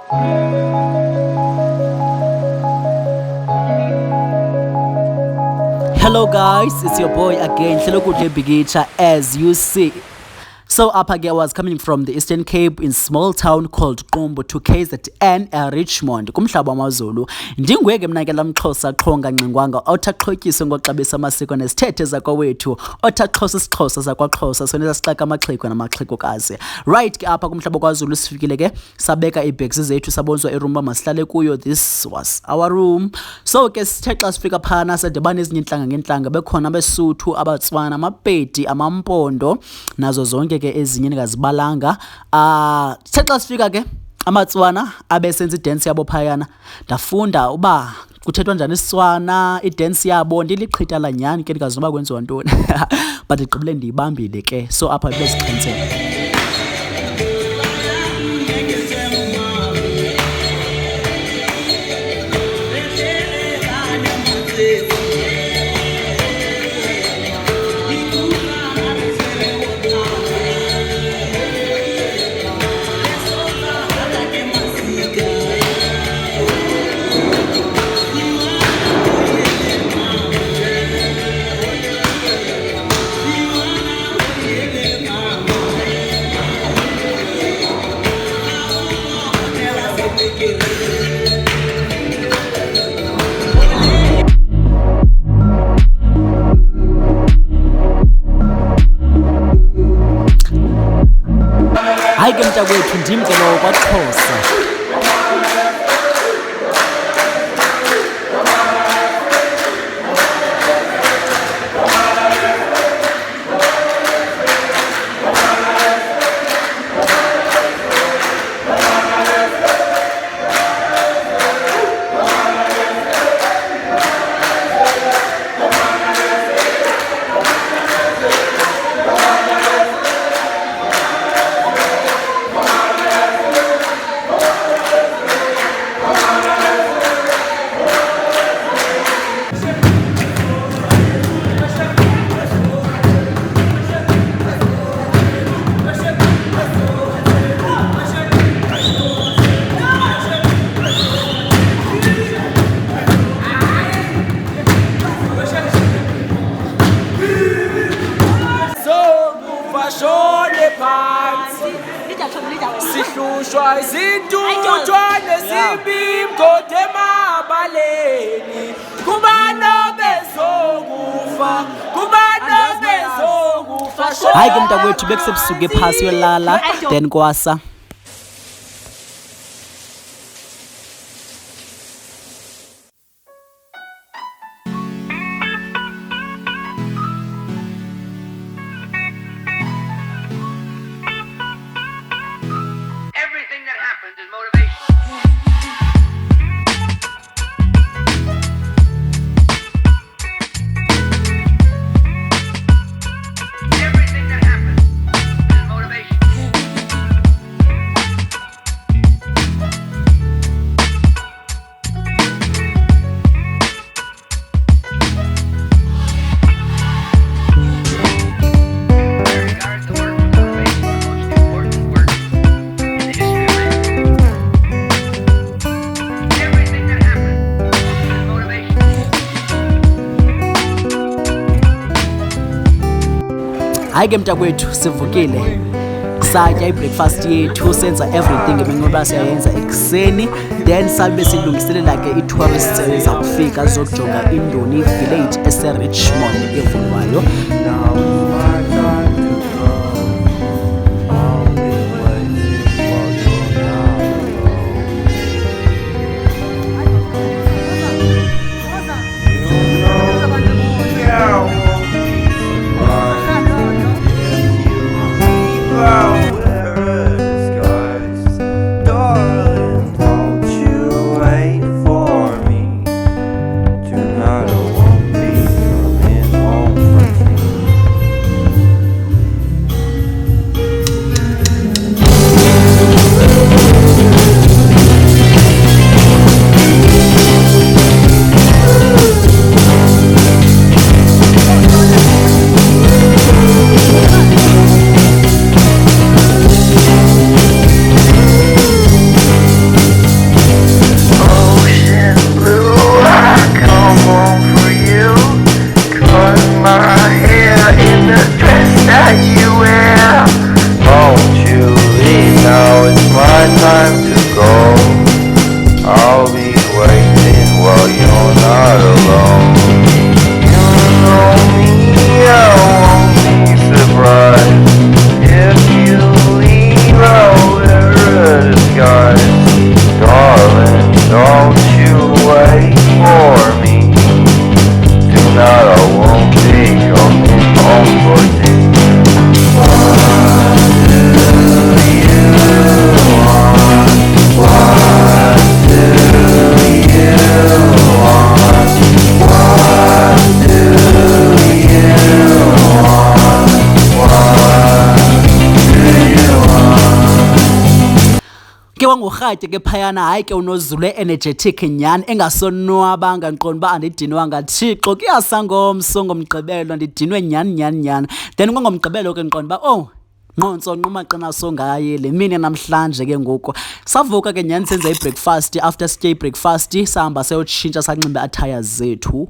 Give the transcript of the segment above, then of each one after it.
Hello guys, it's your boy again, Hlelokudle Bigicha, as you see. So up again, I was coming from the Eastern Cape in small town called Qumbu to KZN Richmond kumhlaba wamaZulu. Ndingweke mna ke lamxhosa qhonga nqingwanga othaqhotyiswe ngoxabisa amasiko nesithethe zakowethu othaxhosa isixhosa zakwaXhosa soneza sixaka amaxhego namaxhegokazi. Right ke apha kumhlaba kwaZulu sifikile ke sabeka ibags zethu sabonzwa iroom masihlale kuyo. This was our room. So ke sithe xa sifika phana sadibana ezinye intlanga ngentlanga bekhona abeSuthu, abaTswana, amaPedi, amampondo nazo zonke ke ezinye ningazibalanga. Sithe xa sifika ke amaTswana abesenza idance yabo phayana ndafunda uba kuthethwa njani isiTswana, idance yabo ndiliqhita la nyani ke ndikazi noba kwenziwa ntoni but igqibile ndiyibambile ke. So apha beziqhinsele hayi ke mntakwethu ndim ke lo kwaXhosa. Sihlushwa izintuthwa nesibimgodi emabaleni kubano bezokufa hayi ke mntakwethu bekusebusuku ephasi yolala then kwasa. Everything that happens is motivation. Everything that happens is motivation. I regard the work of motivation the most important work in the history of man. Everything that happens is motivation. Hayi ke mntakwethu sivukile satya ibreakfast yethu senza everything ebengoba siyayenza ekuseni then sabe silungiselela ke i-tourists eza kufika zokujonga indoni village eseRichmond evulwayo. urhatye ke phayana hayi ke unozulu energetic nyani engasonwabanga ndiqonda uba andidinwanga Thixo kuyasangomso ngomgqibelo ndidinwe nyani then kwangomgqibelo ke ndiqonda uba nqonso nqumaqina songaye le mini namhlanje ke ngoku savuka ke nyani senza ibreakfast after sitye ibreakfast sahamba sayotshintsha sanxiba attires zethu.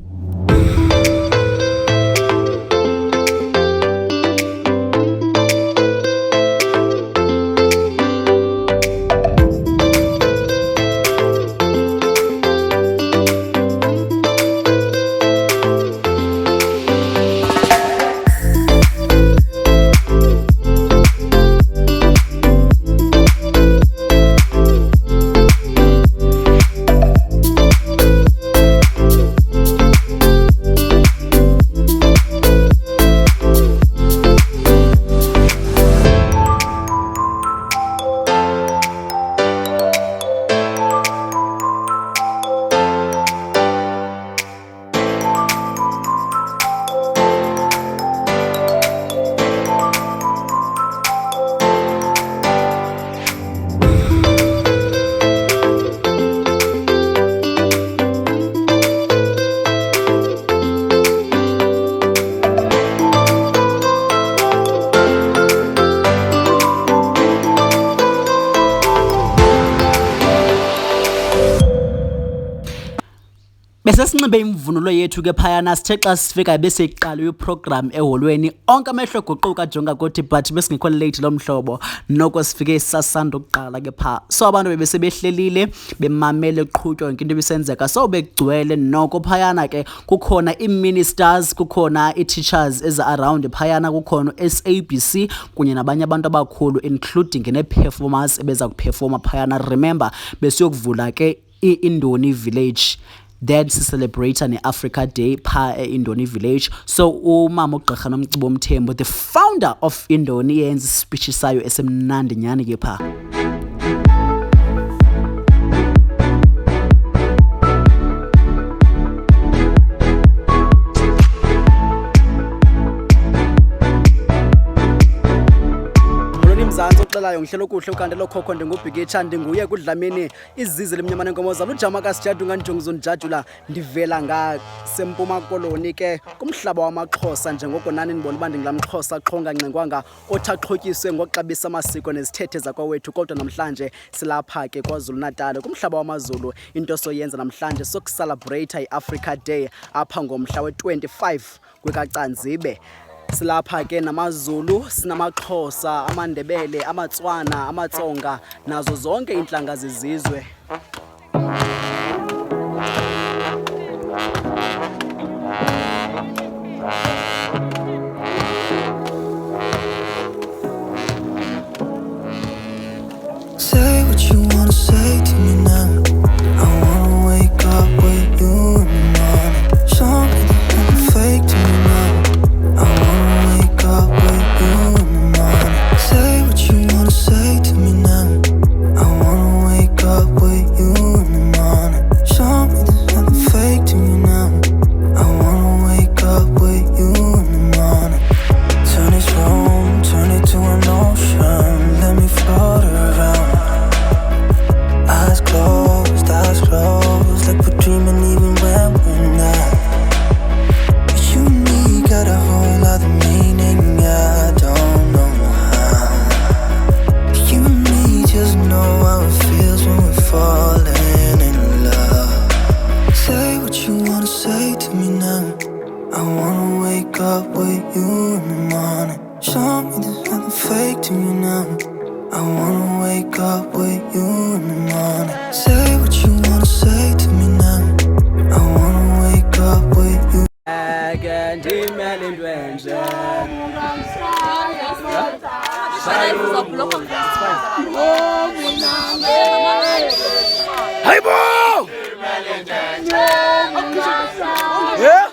Besesinxibe imvunulo yethu ke phayana sithe xa sifika beseyiqala iprogram eholweni onke amehlo goquka jonga kuthi but besingekho late lo mhlobo noko sifike sasanda ukuqala ke pha so abantu bebesebehlelile bemamele qhutyo yonke into ebisenzeka so begcwele noko phayana ke kukhona i-ministers kukhona i-teachers around phayana kukhona SABC kunye nabanye abantu abakhulu including ne-performers ebeza kuperforma phayana. Remember besiyokuvula ke i-Indoni Village then sicelebrate ne-Africa Day pha e-Indoni Village. So umama uGqirha Nomcibo Mthembu, the founder of Indoni, yenza ispeech sayo esemnandi nyani ke pha. Mzansi oxelayo ngihlelo okuhle ukande lokhokho ndingubhikitsha ndinguye kudlamini izizi lemnyama nenkomo zalo ujama kasijadu nganjongizo njajula ndivela ngasempuma koloni ke kumhlaba wamaXhosa njengoko nani nibona uba ndingilamXhosa xhonga ncenkwanga othaxhotyiswe ngoxabisa amasiko nezithethe zakwawethu kodwa namhlanje silapha ke KwaZulu Natal kumhlaba wamaZulu into soyenza namhlanje sokucelebrate iAfrica Day apha ngomhla we-25 kwekaCanzibe. Silapha ke namaZulu, sinamaXhosa, amaNdebele, amaTswana, amaTsonga nazo zonke intlanga zezizwe. Say what you wanna say to me now. I wanna wake up with you in the morning. Show me that you're fake to me now. Up with you in the morning. Say what you wanna say to me now. I wanna wake up with you in the morning. Show me there's nothing fake to me now. I wanna wake up with you in the morning. Turn this room, turn it to an ocean. Let me float around. Eyes closed, like we're dreaming even when we're not. You and me got a whole other meaning. I don't know how. You and me just know how it feels when we're falling in love. Say what you wanna say to me now. I wanna wake up with you in the morning. Show me there's nothing fake to me now. I wanna wake up with you in the morning. Say what you wanna say to me now. I wanna wake up with you. Hey, bro! Yeah?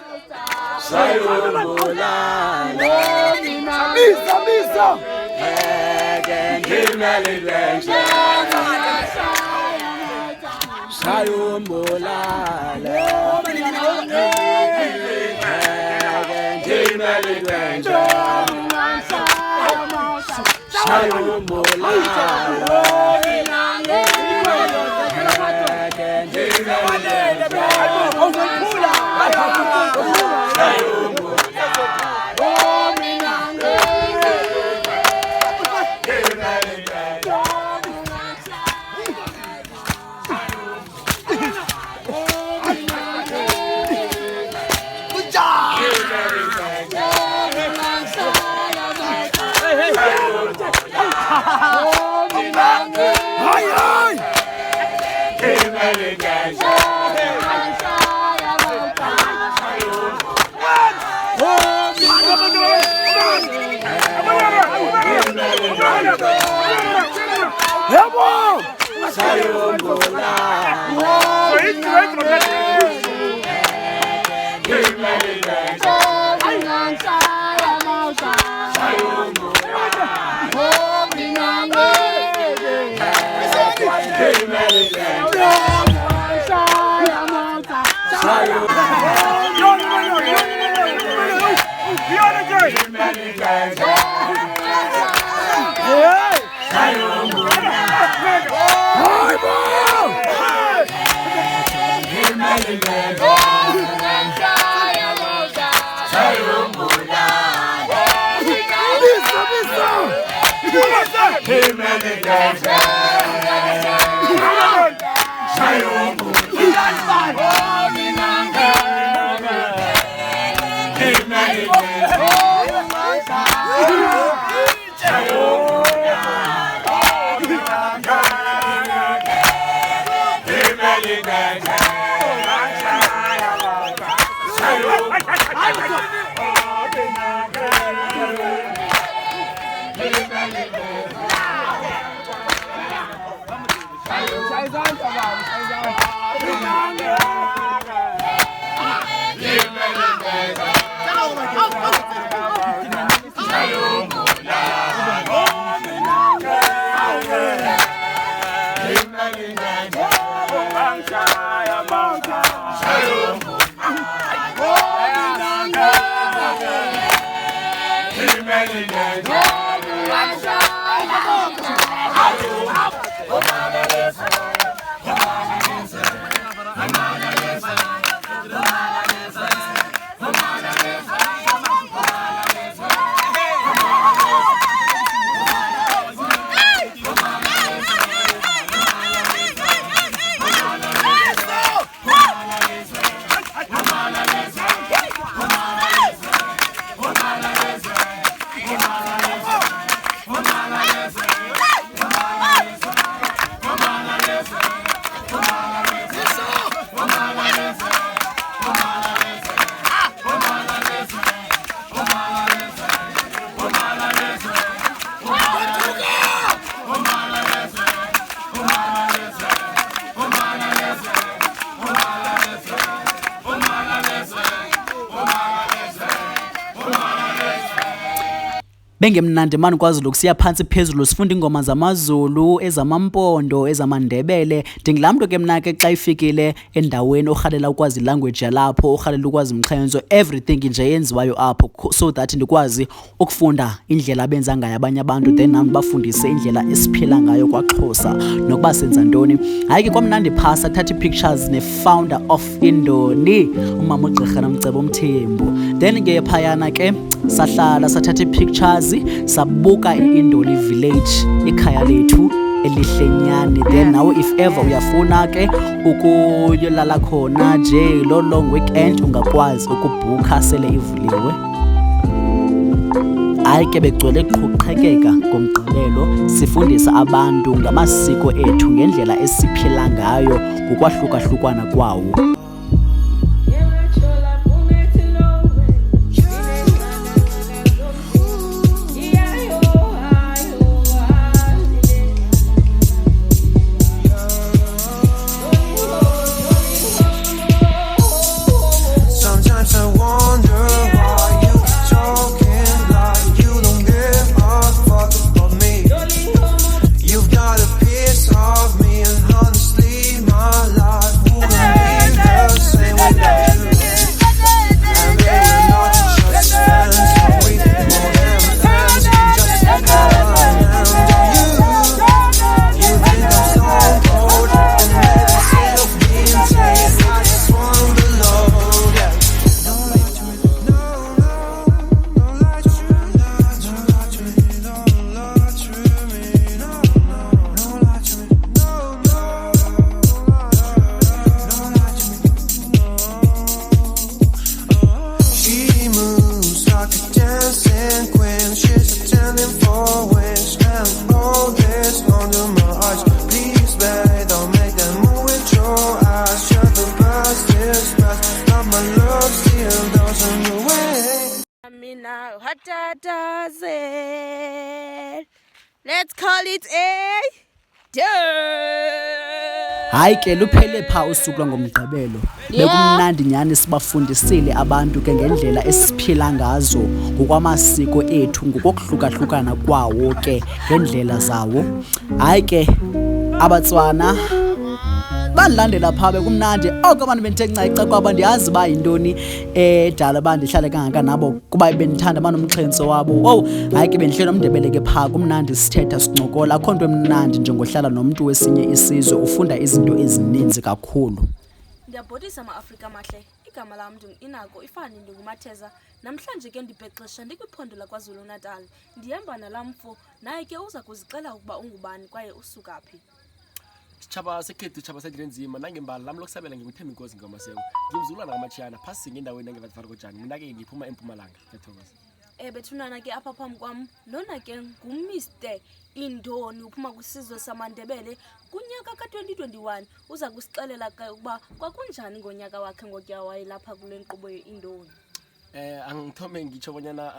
Misa! Hayi hayi. Yebo. Bengemnandi mani kwaZulu kusiya phansi phezulu sifunda ingoma zamaZulu, ezamampondo, ezamandebele. Ndingilaa mntu ke mna ke xa ifikile endaweni orhalela ukwazi ilanguage yalapho, orhalela ukwazi umxhenso, everything nje yenziwayo apho so that ndikwazi ukufunda indlela abenza ngayo abanye abantu then nam bafundise indlela esiphila ngayo kwaXhosa nokuba senza ntoni. Hayi ke kwamnandi phasa thatha ii-pictures ne-founder of Indoni, umama uGqirha Nomcebo Mthembu. Then ke phayana ke sahlala sathatha ii-pictures sabuka i-Indoni village, ikhaya lethu elihlenyani. Then nawe if ever uyafuna ke ukuyolala khona nje lo long weekend ungakwazi ukubhukha sele ivuliwe. Hayi ke begcwele qhuqhekeka ngomgqibelo sifundisa abantu ngamasiko ethu ngendlela esiphila ngayo ngokwahlukahlukana kwawo. Sometimes I wonder why you talking like you don't give a fuck about me. You've got a piece of me, and honestly, my life wouldn't be the Matatazen. Let's call it a day. Hayi ke luphele pha usuku lwangomgqibelo. Bekumnandi nyani sibafundisile abantu ke ngendlela esiphila ngazo ngokwamasiko ethu ngokuhlukahlukana kwawo ke ngendlela zawo. Hayi ke abatswana balandela pha bekumnandi oko abantu bentencayica kwaba ndiyazi ba yintoni edala bandihlale kangaka nabo kuba benithanda banomxhenso wabo. Wow, hayi ke bendihlelo nomndebele ke pha kumnandi sithetha sincokola akho nto emnandi njengohlala nomuntu wesinye isizwe ufunda izinto ezininzi kakhulu. Ndiyabhodisa ama-Afrika mahle, igama lam inako ifani ndinguMatheza. Namhlanje ke ndibhexesha ndikwiphondo laKwaZulu Natal. Ndihamba nalamfo naye ke uza kuzixela ukuba ungubani kwaye usuka phi. Chaba sekhethu chaba sedlenzima nangembali lami lokusabela ngikuthemba inkosi ngamaseko. Ngimzulwana ngamachiyana phasi ngendaweni nangevatifara kojani. Mina ke ngiphuma eMpumalanga. Ngiyathokoza. Bethunana ke apha phambi kwam lona ke nguMr Indoni uphuma kwisizwe samaNdebele kunyaka ka2021 uza kusixelela ke ukuba kwakunjani ngonyaka wakhe ngotya wayelapha kule nkqubo yeIndoni. Angithome ngitsho bonyana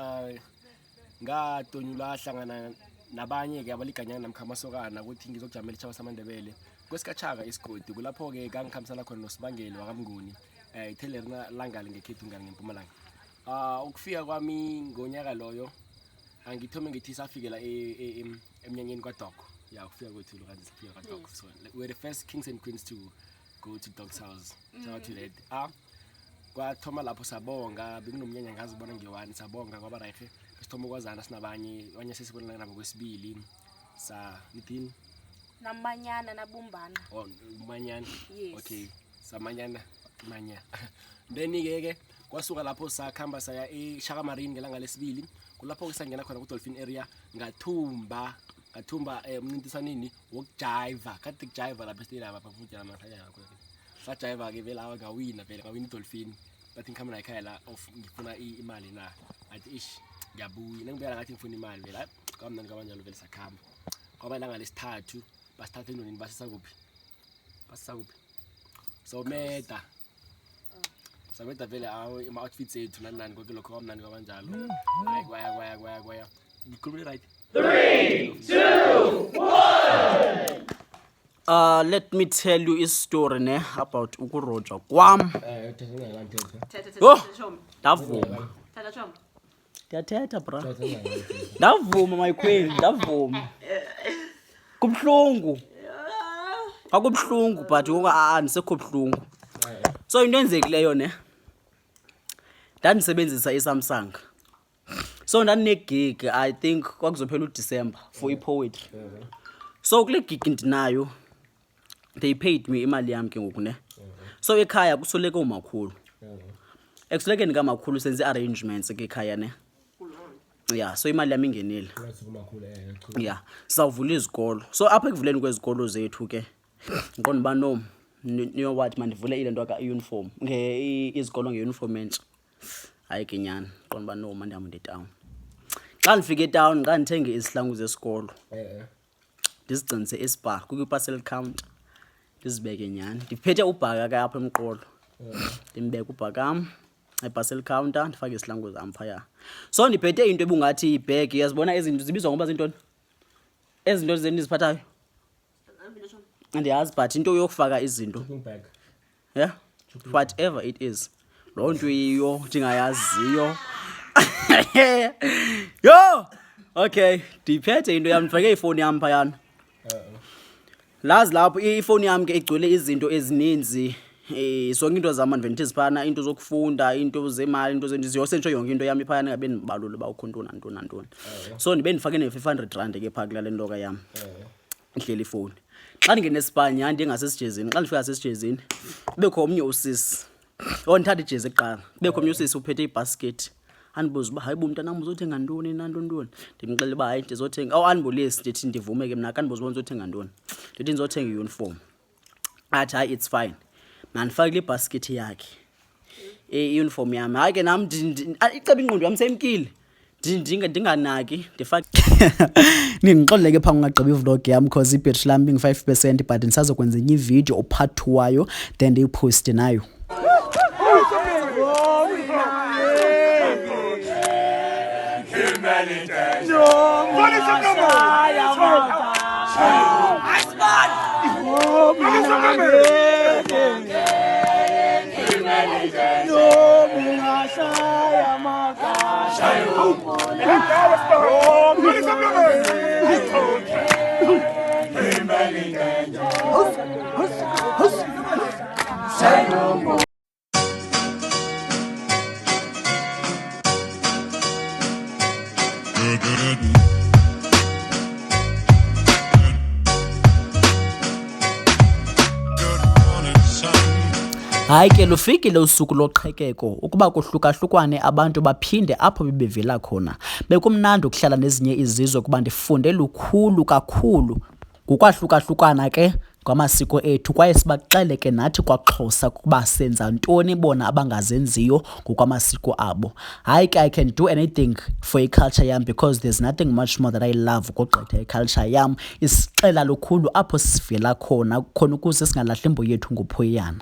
ngadonyula hlangana nabanye ke abaliganyana namkhamasokana ukuthi ngizokujamela ichaba samaNdebele kwesikachaka isigodi kulapho ke kangikhambisana khona noSibangeli wakamnguni ithelerina langale ngekhethu ngani ngeMpumalanga. Ukufika kwami ngonyaka loyo angithome ngithi safikela emnyanyeni kwaDogo. Ya ukufika kwethu lo kanti sifika kwaDogo. So we're the first kings and queens to go to Dog's house. Shout out to that. Kwathoma lapho sabonga bekunomnyanya ngazi ubona ngewani sabonga kwaba right. Sithoma kwazana sinabanye abanye sesibonana nabo kwesibili sa within Namanyana nabumbana. Oh umanyana. Yes. Okay. Samanyana manya. Then ke kwasuka lapho sakhamba saya eShaka Marine ngelanga lesibili kulapho ke sangena khona ku Dolphin area ngathumba umncintiswaneni wokujiva kade kujiva lapha esitela lapha futhi namathaya ngakho sa jiva ke vela ngawina Dolphin bathi ngikhamba ekhaya la of ngifuna imali na athi ish ngiyabuya ngibeka ngathi ngifuna imali vela kwamnandi kabanjalo vele sakhamba kwaba ilanga lesithathu basithatha endonini basisa kuphi so meta sabeta vele ama outfits ethu nani konke lokho kwamnandi kabanjalo hayi kwaya ngikhuluma right 3 2 1 Let me tell you a story ne about ukuroja kwam. Ndavuma. Ndiyathetha bra. Ndavuma my queen, ndavuma. Kubhlungu. Akubhlungu but andisekho bhlungu. So into enzekileyo ne ndandisebenzisa iSamsung. So ndane gig I think kwakuzophela uDecember for iPoetry. So kule gig ndinayo they paid me imali yami ke ngoku ne. So ekhaya kusoleke umakhulu. Ekusoleke ndikamakhulu senze arrangements ke ekhaya ne. Yeah, so imali yami ingenile. Yeah, sizavula izikolo. So apha ekuvuleni kwezikolo zethu ke ngiqonda ba no niyo wathi mandivule ile nto ka uniform izikolo ngeuniform entsha. Hayi ke nyana qonda ba no manje amunde town. Xa ndifike town xa ndithenge izihlangu zesikolo. Ndizigcinise eSpar kukho parcel counter. Ndizibeke nyana. Ndiphethe ubhaka ka apha emqolo. Ndimbeka ubhakam parcel counter ndifake isihlangu zami phaya. So ndiphethe into ebungathi ibag yazibona ezinto zibizwa ngoba zintoni? Ezinto zeniziphathayo. Andiyazi but into yokufaka izinto. Yeah. Whatever it is. Lo nto iyo ndingayaziyo. Yo! Okay, ndiphethe into yami ndifake ifoni yami phayana. Lazi lapho ifoni yami ke igcwele izinto ezininzi. Zonke into zama ndiventiziphana into zokufunda into zemali into zendiziyosentsho yonke into yami phayana ngabe ndibalule ba ukhonto nantoni. So ndibe ndifake ne500 ke phaka le nto ka yami. Ihleli ifoni. Xa ndingene eSpanya ndingasesijezini xa ndifika sesijezini kubekho omnye usisi. Ndithatha ijezi eqala. Kubekho omnye usisi uphethe ibasket. Andibuza uba hayi bo mntanam uzothenga ntoni nantoni. Ndimxelela uba hayi ndizothenga andibolisi ndithi ndivume ke mna kandibuza uba uzothenga ntoni. Ndithi ndizothenga iuniform. Athi hayi it's fine. Mandifake le basket yakhe. Iuniform yami. Hayi ke nami iceba ingqondo yami semkile. Ndinganaki ndifake ningixoleke pha ngagqiba ivlog yami because ibattery lami bing 5% but ndisazokwenza enye ivideo opart wayo then ndiyipost nayo. Hayi ke lufikile usuku loqhekeko ukuba kuhlukahlukwane abantu baphinde apho bebevela khona. Bekumnandi ukuhlala nezinye izizwe kuba ndifunde lukhulu kakhulu ngokwahlukahlukana ke kwamasiko ethu kwaye sibaxele ke nathi kwaXhosa ukuba senza ntoni bona abangazenziyo ngokwamasiko abo. Hayi ke I can do anything for iculture yam because there's nothing much more that I love ukugqitha iculture yam. Isixela lukhulu apho sivela khona ukuze singalahli imbo yethu ngophoyana.